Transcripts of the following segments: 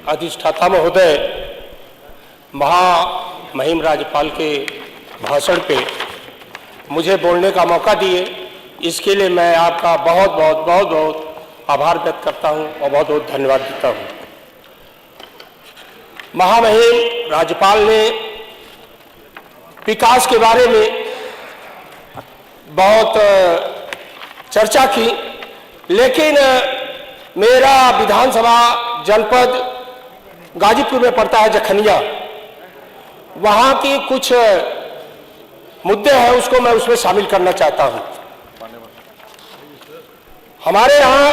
अधिष्ठाता महोदय, महामहिम राज्यपाल के भाषण पे मुझे बोलने का मौका दिए, इसके लिए मैं आपका बहुत बहुत आभार व्यक्त करता हूं और बहुत बहुत धन्यवाद देता हूं। महामहिम राज्यपाल ने विकास के बारे में बहुत चर्चा की, लेकिन मेरा विधानसभा जनपद गाजीपुर में पड़ता है, जखनिया। वहाँ की कुछ मुद्दे हैं, उसको मैं उसमें शामिल करना चाहता हूँ। हमारे यहाँ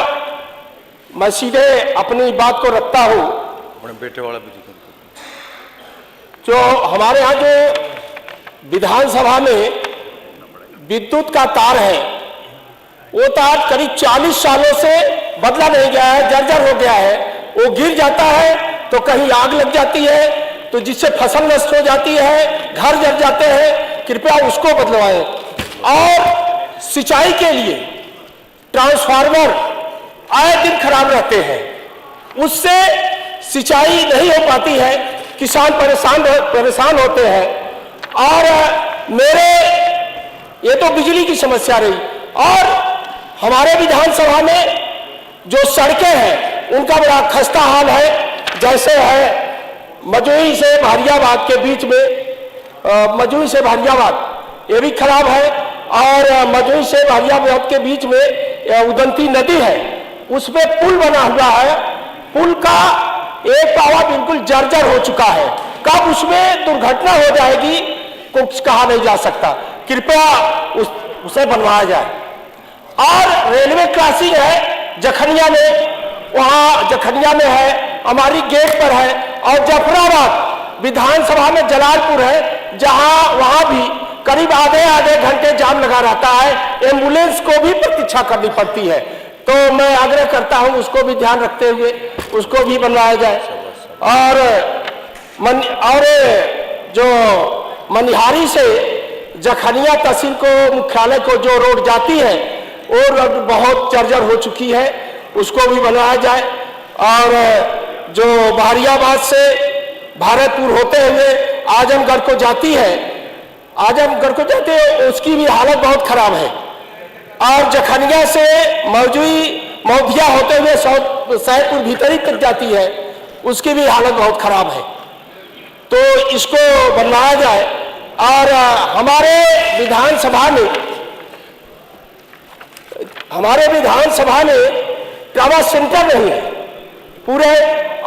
मैं सीधे अपनी बात को रखता हूँ। अपने बेटे वाला जो हमारे यहाँ जो विधानसभा में विद्युत का तार है, वो तार करीब 40 सालों से बदला नहीं गया है, जर्जर हो गया है। वो गिर जाता है तो कहीं आग लग जाती है, तो जिससे फसल नष्ट हो जाती है, घर जल जाते हैं। कृपया उसको बदलवाएं। और सिंचाई के लिए ट्रांसफार्मर आए दिन खराब रहते हैं, उससे सिंचाई नहीं हो पाती है, किसान परेशान होते हैं। और मेरे ये तो बिजली की समस्या रही, और हमारे विधानसभा में जो सड़कें हैं उनका बड़ा खस्ता हाल है। जैसे है मजोई से भारियाबाद के बीच में, मजोई से भारियाबाद ये भी खराब है, और मजोई से भारियाबाद के बीच में उदंती नदी है, उसमें पुल बना हुआ है। पुल का एक पावा बिल्कुल जर्जर हो चुका है, कब उसमें दुर्घटना हो जाएगी कुछ कहा नहीं जा सकता। कृपया उसे बनवाया जाए। और रेलवे क्रॉसिंग है जखनिया में, वहाँ जखनिया में है, हमारी गेट पर है। और जफराबाद विधानसभा में जलालपुर है, जहाँ वहाँ भी करीब आधे घंटे जाम लगा रहता है, एम्बुलेंस को भी प्रतीक्षा करनी पड़ती है। तो मैं आग्रह करता हूँ उसको भी ध्यान रखते हुए उसको भी बनवाया जाए। और जो मनिहारी से जखनिया तहसील को मुख्यालय को जो रोड जाती है, वो रोड बहुत जर्जर हो चुकी है, उसको भी बनवाया जाए। और जो भारियाबाद से भारतपुर होते हुए आजमगढ़ को जाती है, उसकी भी हालत बहुत खराब है। और जखनिया से मौधिया होते हुए सैदपुर भीतरी तक जाती है, उसकी भी हालत बहुत खराब है। तो इसको बनवाया जाए। और हमारे विधानसभा में ट्रामा सेंटर नहीं है पूरे।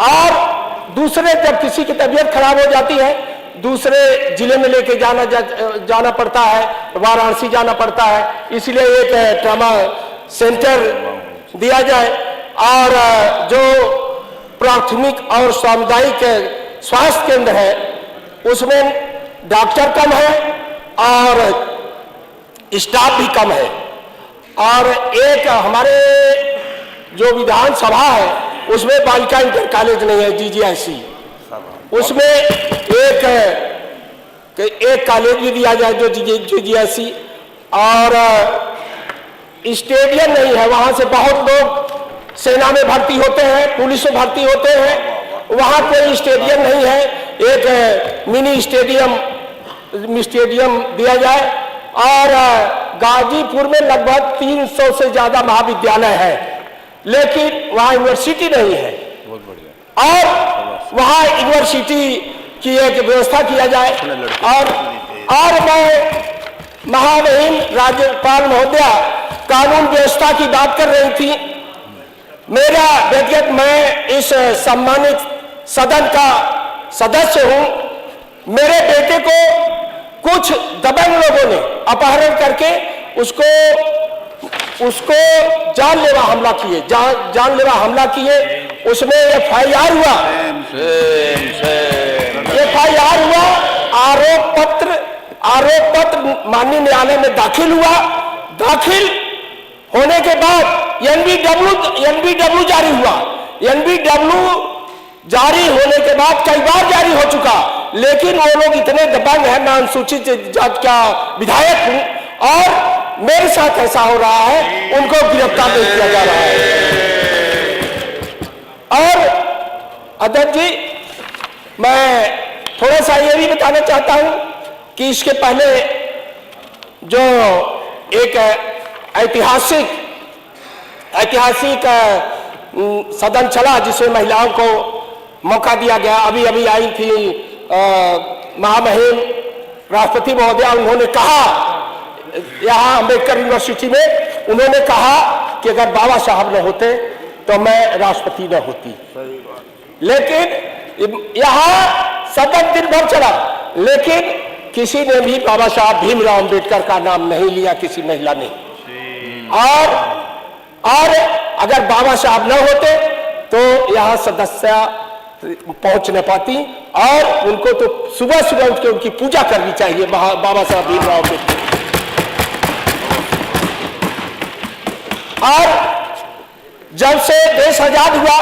और दूसरे जब किसी की तबीयत खराब हो जाती है, दूसरे जिले में लेके जाना पड़ता है, वाराणसी जाना पड़ता है, इसलिए एक ट्रामा सेंटर दिया जाए। और जो प्राथमिक और सामुदायिक स्वास्थ्य केंद्र है, उसमें डॉक्टर कम है और स्टाफ भी कम है। और एक हमारे जो विधानसभा है उसमें बालिका इंटर कॉलेज नहीं है, GGIC, उसमें एक कॉलेज भी दिया जाए जो GGIC। और स्टेडियम नहीं है, वहां से बहुत लोग सेना में भर्ती होते हैं, पुलिस में भर्ती होते हैं, वहां कोई स्टेडियम नहीं है। एक मिनी स्टेडियम दिया जाए। और गाजीपुर में लगभग 300 से ज्यादा महाविद्यालय है, लेकिन वहाँ यूनिवर्सिटी नहीं है। बहुत बढ़िया। और वहाँ यूनिवर्सिटी की एक व्यवस्था किया जाए। और मैं महामहिम राज्यपाल महोदया कानून व्यवस्था की बात कर रही थी। मेरा व्यक्तिगत, मैं इस सम्मानित सदन का सदस्य हूँ। मेरे बेटे को कुछ दबंग लोगों ने अपहरण करके उसको जानलेवा हमला किए। उसमें FIR हुआ, आरोप पत्र माननीय न्यायालय में दाखिल हुआ। दाखिल होने के बाद NBW जारी हुआ। NBW जारी होने के बाद कई बार जारी हो चुका, लेकिन वो लोग इतने दबंग हैं। मैं अनुसूचित जाति का विधायक हूं और मेरे साथ ऐसा हो रहा है, उनको गिरफ्तार नहीं किया जा रहा है। और अध्यक्ष जी, मैं थोड़ा सा ये भी बताना चाहता हूं कि इसके पहले जो एक ऐतिहासिक सदन चला जिसमें महिलाओं को मौका दिया गया, अभी अभी आई थी महामहिम राष्ट्रपति महोदया, उन्होंने कहा यहाँ अम्बेडकर यूनिवर्सिटी में, उन्होंने कहा कि अगर बाबा साहब न होते तो मैं राष्ट्रपति न होती। लेकिन यहाँ सदन दिन भर चला, लेकिन किसी ने भी बाबा साहब भीमराव अम्बेडकर का नाम नहीं लिया, किसी महिला ने। और अगर बाबा साहब न होते तो यहाँ सदस्य पहुंच न पाती, और उनको तो सुबह सुबह उठ के उनकी पूजा करनी चाहिए, बाबा साहब भीमराव अम्बेडकर। और जब से देश आजाद हुआ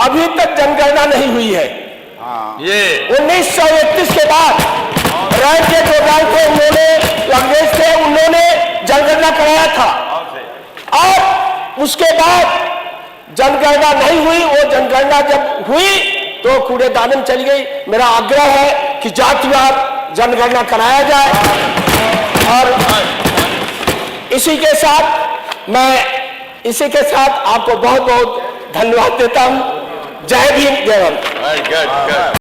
अभी तक जनगणना नहीं हुई है। ये 1931 के बाद रैंक के प्रोग्राम थे, उन्होंने अंग्रेज थे, उन्होंने जनगणना कराया था, और उसके बाद जनगणना नहीं हुई। वो जनगणना जब हुई तो कूड़ेदान में चली गई। मेरा आग्रह है कि जातिवार जनगणना कराया जाए। और इसी के साथ आपको बहुत बहुत धन्यवाद देता हूं। जय भीम, जय भारत।